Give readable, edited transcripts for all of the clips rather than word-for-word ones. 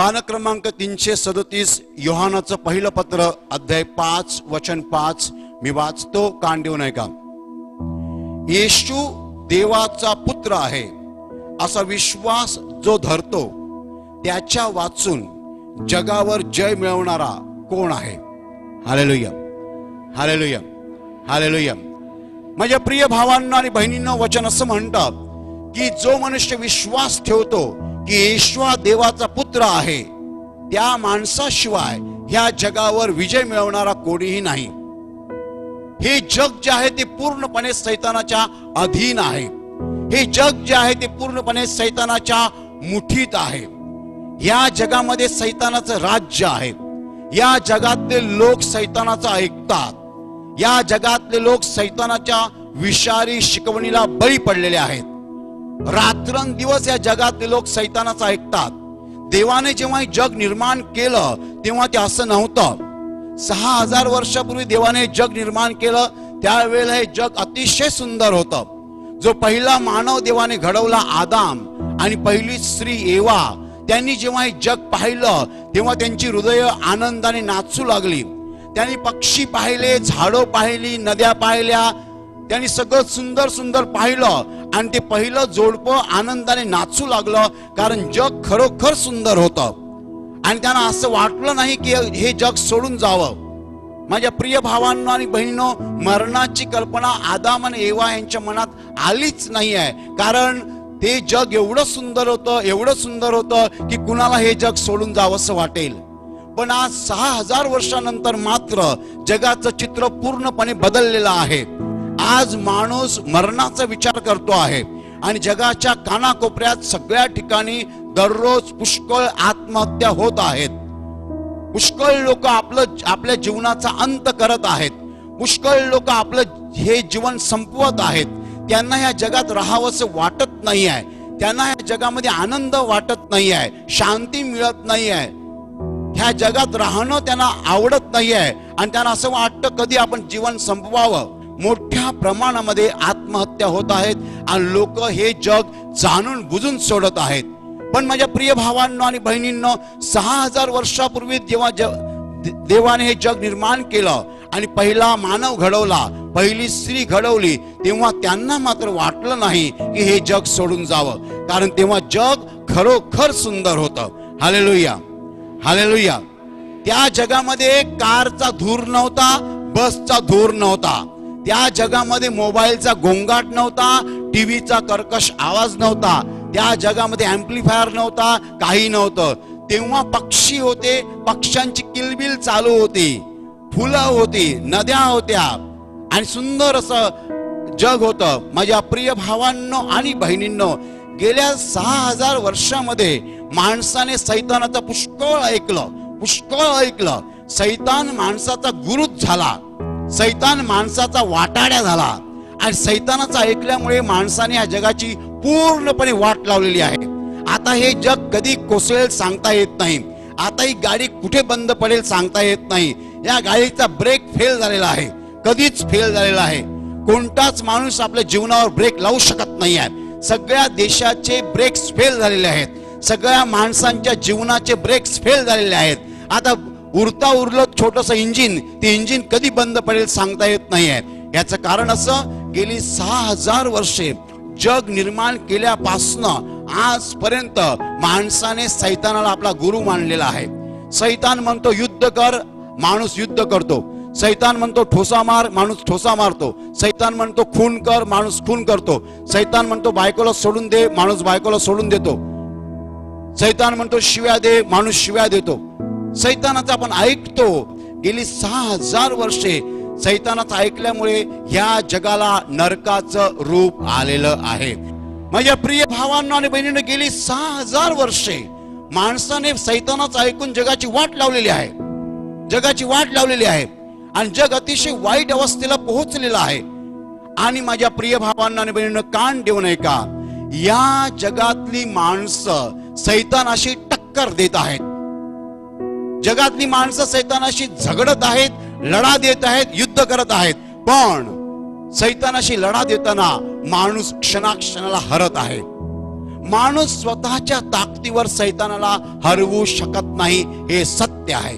पान क्रमांक 337 योहानाचं पहिलं पत्र अध्याय 5 वचन 5 मी वाचतो, कान देऊन ऐका। येशू देवाचा पुत्र आहे असा विश्वास जो धरतो त्याच्या वाचून जगावर जय मिळवणारा कोण आहे? Hallelujah, hallelujah, hallelujah. माझ्या प्रिय भावांनो आणि बहिणींनो, वचन असं म्हणतं की जो मनुष्य विश्वास ठेवतो की येशू देवाचा पुत्र आहे, त्या माणसाशिवाय ह्या जगावर विजय मिळवणारा कोणीही नाही। हे जग जे आहे ते पूर्णपणे शैतानाच्या अधीन आहे। हे जग जे आहे ते पूर्णपणे शैतानाच्या मुठीत आहे। या जगामध्ये शैतानाचं राज्य आहे। या जगातले लोक शैतानाचं ऐकतात। या जगातले लोक शैतानाच्या विषारी शिकवणीला बळी पडलेले आहेत। रात्रंदिवस या जगातले लोक शैतानाचं ऐकतात। देवाने जेव्हा जग निर्माण केलं तेव्हा ते असं नव्हतं। 6000 वर्षापूर्वी देवाने जग निर्माण केलं त्यावेळेला हे जग अतिशय सुंदर होतं। जो पहिला मानव देवाने घडवला आदाम आणि पहिली स्त्री एवा, त्यांनी जेव्हा हे जग पाहिलं तेव्हा त्यांची हृदय आनंदाने नाचू लागली। त्यांनी पक्षी पाहिले, झाडं पाहिली, नद्या पाहिल्या, त्यांनी सगळं सुंदर सुंदर पाहिलं आणि ते पहिलं जोडपं आनंदाने नाचू लागलं, कारण जग खरोखर सुंदर होतं। आणि त्यांना असं वाटलं नाही की हे जग सोडून जावं। माझ्या प्रिय भावांनो आणि बहिणींनो, मरणाची कल्पना आदाम आणि एवा यांच्या मनात आलीच नाही आहे, कारण ते जग एवढं सुंदर होतं, एवढं सुंदर होतं की कुणाला हे जग सोडून जावं असं वाटेल। पण आज 6000 वर्षानंतर मात्र जगाचं चित्र पूर्णपणे बदललेलं आहे। आज माणूस मरणाचा विचार करतो आहे आणि जगाच्या कानाकोपऱ्यात सगळ्या ठिकाणी दररोज पुष्कळ आत्महत्या होत आहेत। पुष्कळ लोक आपल्या जीवनाचा अंत करत आहेत। पुष्कळ लोक आपलं हे जीवन संपवत आहेत। त्यांना या जगात राहावंसं वाटत नाही आहे। त्यांना या जगामध्ये आनंद वाटत नाही आहे, शांती मिळत नाही आहे। ह्या जगात राहणं त्यांना आवडत नाही आहे आणि त्यांना असं वाटतं कधी आपण जीवन संपवावं। मोठ्या प्रमाणामध्ये आत्महत्या होत आहेत आणि लोक हे जग जाणून बुजून सोडत आहेत। पण माझ्या प्रिय भावांनो आणि बहिणींनो, 6000 वर्षापूर्वी जेव्हा देवाने हे जग निर्माण केलं आणि पहिला मानव घडवला, पहिली स्त्री घडवली, तेव्हा त्यांना मात्र वाटलं नाही की हे जग सोडून जावं, कारण तेव्हा जग खरोखर सुंदर होतं। Hallelujah, hallelujah. त्या जगामध्ये कारचा धूर नव्हता, बसचा धूर नव्हता। त्या जगामध्ये मोबाईलचा गोंगाट नव्हता, टीव्हीचा कर्कश आवाज नव्हता। त्या जगामध्ये ॲम्प्लिफायर नव्हता, काही नव्हतं। तेव्हा पक्षी होते, पक्ष्यांची किलबिल चालू होती, फुलं होती, नद्या होत्या आणि सुंदर असं जग होतं। माझ्या प्रिय भावांनो आणि बहिणींनो, गेल्या 6000 वर्षामध्ये माणसाने शैतानाचं पुष्कळ ऐकलं, पुष्कळ ऐकलं। शैतान माणसाचा गुरुच झाला, शैतान माणसाचा वाटाड्या झाला आणि शैतानाचं ऐकल्यामुळे माणसाने या जगाची पूर्णपणे वाट लावलेली आहे। आता हे जग कधी कोसळेल सांगता येत नाही। आता ही गाडी कुठे बंद पडेल सांगता येत नाही। या गाडीचा ब्रेक फेल झालेला आहे, कधीच फेल झालेला आहे। कोणताच माणूस आपल्या जीवनावर ब्रेक लावू शकत नाही आहे। सगळ्या देशाचे ब्रेक्स फेल झालेले आहेत, सगळ्या माणसांच्या जीवनाचे ब्रेक्स फेल झालेले आहेत। आता उरलं छोटंसं इंजिन, ते इंजिन कधी बंद पडेल सांगता येत नाही आहे। याचं कारण असं, गेली 6000 वर्षे जग निर्माण केल्यापासनं आजपर्यंत माणसाने शैतानाला आपला गुरु मानलेला आहे। शैतान म्हणतो युद्ध कर, माणूस युद्ध करतो। शैतान म्हणतो ठोसा मार, माणूस ठोसा मारतो। शैतान म्हणतो खून कर, माणूस खून करतो। शैतान म्हणतो बायकोला सोडून दे, माणूस बायकोला सोडून देतो। शैतान म्हणतो शिव्या दे, माणूस शिव्या देतो। शैतानाचं आपण ऐकतो। गेली 6000 वर्षे शैतानाचं ऐकल्यामुळे ह्या जगाला नरकाचं रूप आलेलं आहे। माझ्या प्रिय भावांनो आणि बहिणींनो, गेली 6000 वर्षे माणसाने शैतानाचं ऐकून जगाची वाट लावलेली आहे, जगाची वाट लावलेली आहे आणि जग अतिशय वाईट अवस्थेला पोहोचलेलं आहे। आणि माझ्या प्रिय भावांनो आणि बहिणींनो, कान देऊन ऐका, या जगातली माणसं शैतानाशी टक्कर देत आहेत। जगातली माणसं शैतानाशी झगडत आहेत, लढा देत आहेत, युद्ध करत आहेत। पण शैतानाशी लढा देताना माणूस क्षणाक्षणाला हरत आहे। माणूस स्वतःच्या ताकदीवर सैतानाला हरवू शकत नाही, हे सत्य आहे.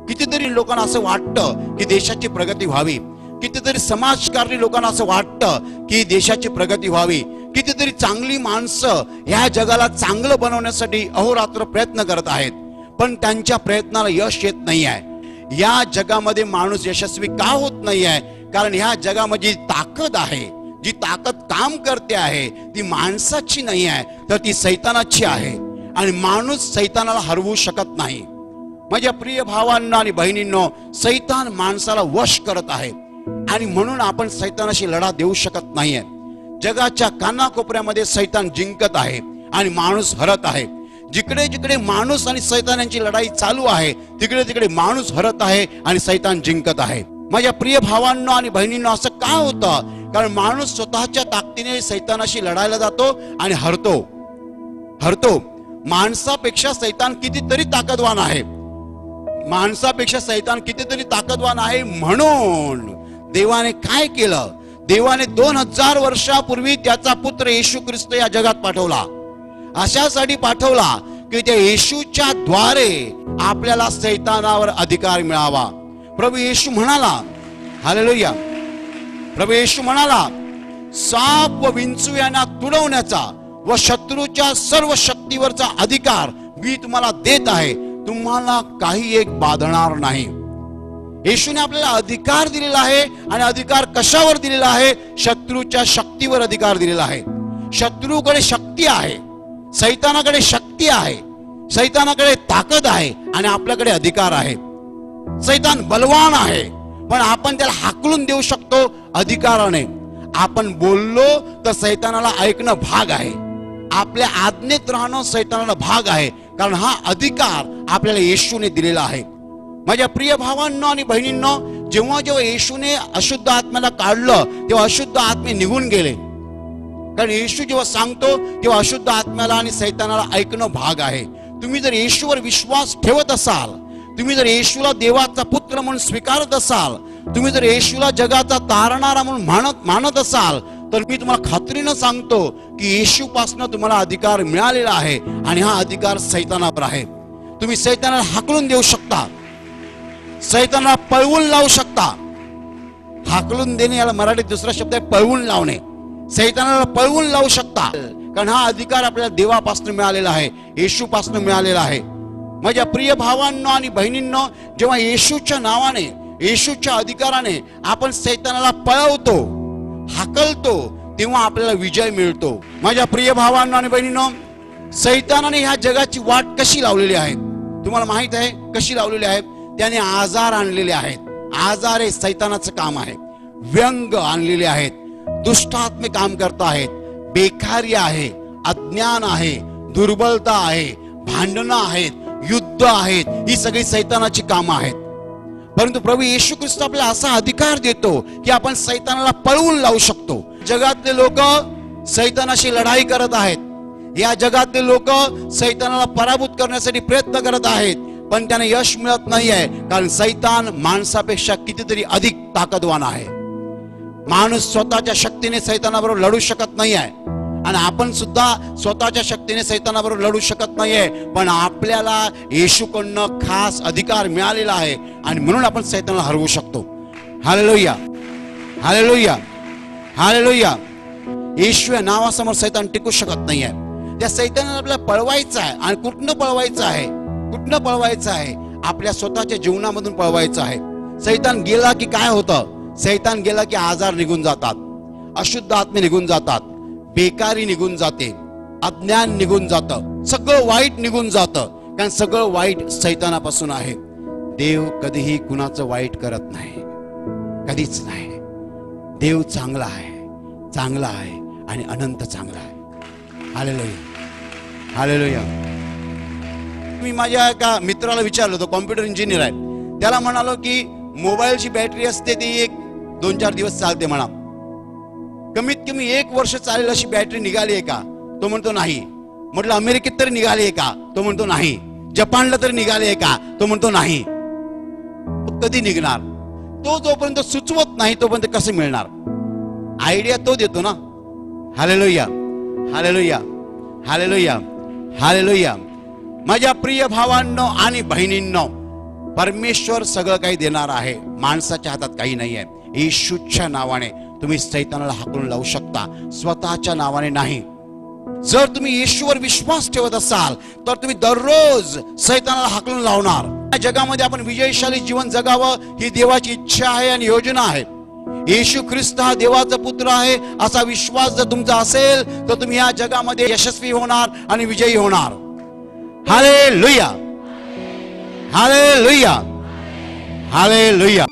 कितीतरी लोकांना असं वाटतं की देशाची प्रगती व्हावी, कितीतरी समाजकारणी लोकांना असं वाटतं की देशाची प्रगती व्हावी, कितीतरी चांगली माणसं ह्या जगाला चांगलं बनवण्यासाठी अहोरात्र प्रयत्न करत आहेत, पण त्यांच्या प्रयत्नाला यश येत नाही आहे. या जगामध्ये माणूस यशस्वी का होत नाही आहे? कारण ह्या जगामध्ये जी ताकद आहे, जी ताकद काम करते आहे, ती माणसाची नाही आहे, तर ती सैतानाची आहे. आणि माणूस सैतानाला हरवू शकत नाही. माझ्या प्रिय भावांनो आणि बहिणींनो, सैतान माणसाला वश करत आहे आणि म्हणून आपण सैतानाशी लढा देऊ शकत नाहीये. जगाच्या कानाकोपऱ्यामध्ये सैतान जिंकत आहे आणि माणूस हरत आहे. जिकडे जिकडे माणूस आणि सैतानांची लढाई चालू आहे, तिकडे तिकडे माणूस हरत आहे आणि सैतान जिंकत आहे. माझ्या प्रिय भावांनो आणि बहिणींनो, असं का होतं? कारण माणूस स्वतःच्या ताकदीने सैतानाशी लढायला जातो आणि हरतो. माणसापेक्षा सैतान कितीतरी ताकदवान आहे, माणसापेक्षा सैतान कितीतरी ताकदवान आहे. म्हणून देवाने काय केलं? देवाने 2000 वर्षापूर्वी त्याचा पुत्र येशू ख्रिस्त या जगात पाठवला. अशासाठी पाठवला की त्या येशूच्या द्वारे आपल्याला सैतानावर अधिकार मिळावा. प्रभू येशू म्हणाला, हालेलुया, प्रभू येशू म्हणाला, साप व विंचू यांना तुडवण्याचा व शत्रूच्या सर्व शक्तीवरचा अधिकार मी तुम्हाला देत आहे, तुम्हाला काही एक बाधणार नाही. येशूने आपल्याला अधिकार दिलेला आहे. आणि अधिकार कशावर दिलेला आहे? शत्रूच्या शक्तीवर अधिकार दिलेला आहे. शत्रूकडे शक्ती आहे, सैतानाकडे शक्ती आहे, सैतानाकडे ताकद आहे आणि आपल्याकडे अधिकार आहे. सैतान बलवान आहे, पण आपण त्याला हाकलून देऊ शकतो अधिकाराने. आपण बोललो तर सैतानाला ऐकणं भाग आहे, आपल्या आज्ञेत राहणं सैतानाला भाग आहे, कारण हा अधिकार आपल्याला येशूने दिलेला आहे. माझ्या प्रिय भावांनो आणि बहिणींनो, जेव्हा जेव्हा येशूने अशुद्ध आत्म्याला काढलं तेव्हा अशुद्ध आत्मे निघून गेले. कारण येशू जेव्हा सांगतो तेव्हा अशुद्ध आत्म्याला आणि सैतानाला ऐकणं भाग आहे. तुम्ही जर येशूवर विश्वास ठेवत असाल, तुम्ही जर येशूला देवाचा पुत्र म्हणून स्वीकारत असाल, तुम्ही जर येशूला जगाचा तारणारा म्हणून मानत असाल, तर मी तुम्हाला खात्रीनं सांगतो की येशूपासून तुम्हाला अधिकार मिळालेला आहे आणि हा अधिकार सैतानावर आहे. तुम्ही सैतानाला हाकलून देऊ शकता, सैतानाला पळवून लावू शकता. हाकलून देणे याला मराठीत दुसरा शब्द आहे पळवून लावणे. सैतानाला पळवून लावू शकता, कारण हा अधिकार आपल्याला देवापासून मिळालेला आहे, येशूपासून मिळालेला आहे. माझ्या प्रिय भावांनो आणि बहिणींनो, जेव्हा येशूच्या नावाने, येशूच्या अधिकाराने आपण सैतानाला पळवतो, हाकलतो, तेव्हा आपल्याला विजय मिळतो. माझ्या प्रिय भावांनो आणि बहिणींनो, सैतानाने ह्या जगाची वाट कशी लावलेली आहे तुम्हाला माहित आहे? कशी लावलेली आहे? त्याने आजार आणलेले आहेत. आजार हे सैतानाचं काम आहे. व्यंग आणलेले आहेत, दुष्टात्मे काम करत आहेत, बेकारी आहे, अज्ञान आहे, दुर्बलता आहे, भांडणं आहेत, युद्ध आहेत, ही सगळी सैतानाची कामं आहेत. परंतु प्रभू येशू ख्रिस्त आपल्याला असा अधिकार देतो की आपण सैतानाला पळवून लावू शकतो. जगातले लोक सैतानाशी लढाई करत आहेत, या जगातले लोक सैतानाला पराभूत करण्यासाठी प्रयत्न करत आहेत, पण त्यांना यश मिळत नाही आहे. कारण सैतान माणसापेक्षा कितीतरी अधिक ताकदवान आहे. माणूस स्वतःच्या शक्तीने सैतानाबरोबर लढू शकत नाही आहे आणि आपण सुद्धा स्वतःच्या शक्तीने सैतानाबरोबर लढू शकत नाहीये. पण आपल्याला येशूकडनं खास अधिकार मिळालेला आहे आणि म्हणून आपण सैतानाला हरवू शकतो. Hallelujah, hallelujah, hallelujah. येशू या नावासमोर सैतान टिकू शकत नाहीये. त्या सैतानाला आपल्याला पळवायचं आहे. आणि कुठनं पळवायचं आहे? कुठनं पळवायचं आहे? आपल्या स्वतःच्या जीवनामधून पळवायचं आहे. सैतान गेला की काय होतं? सैतान गेला की आजार निघून जातात, अशुद्ध आत्मे निघून जातात, बेकारी निघून जाते, अज्ञान निघून जातं, सगळं वाईट निघून जातं. कारण सगळं वाईट सैतानापासून आहे. देव कधीही कुणाचं वाईट करत नाही, कधीच नाही. देव चांगला आहे, चांगला आहे आणि अनंत चांगला आहे. Hallelujah, hallelujah. मी माझ्या एका मित्राला विचारलं, तो कॉम्प्युटर इंजिनियर आहे, त्याला म्हणालो की मोबाईलची बॅटरी असते ती 1-2-4 दिवस चालते म्हणा, कमीत कमी 1 वर्ष चालेल अशी बॅटरी निघाली आहे का? तो म्हणतो नाही. म्हटलं अमेरिकेत तरी निघाली आहे का? तो म्हणतो नाही. जपानला तरी निघाली आहे का? तो म्हणतो नाही. कधी निघणार? तो जोपर्यंत सुचवत नाही तोपर्यंत कसं मिळणार? आयडिया तो देतो ना. Hallelujah, hallelujah. Hallelujah, hallelujah. माझ्या प्रिय भावांनो आणि बहिणींनो, परमेश्वर सगळं काही देणार आहे. माणसाच्या हातात काही नाही आहे. येशूच्या नावाने तुम्ही सैतानाला हाकलून लावू शकता, स्वतःच्या नावाने नाही. जर तुम्ही येशूवर विश्वास ठेवत असाल तर तुम्ही दररोज सैतानाला हाकलून लावणार. या जगामध्ये आपण विजयशाली जीवन जगावं ही देवाची इच्छा आहे आणि योजना आहे. येशू ख्रिस्त हा देवाचा पुत्र आहे असा विश्वास जर तुमचा असेल तर तुम्ही या जगामध्ये यशस्वी होणार आणि विजयी होणार. Hallelujah, hallelujah, hallelujah.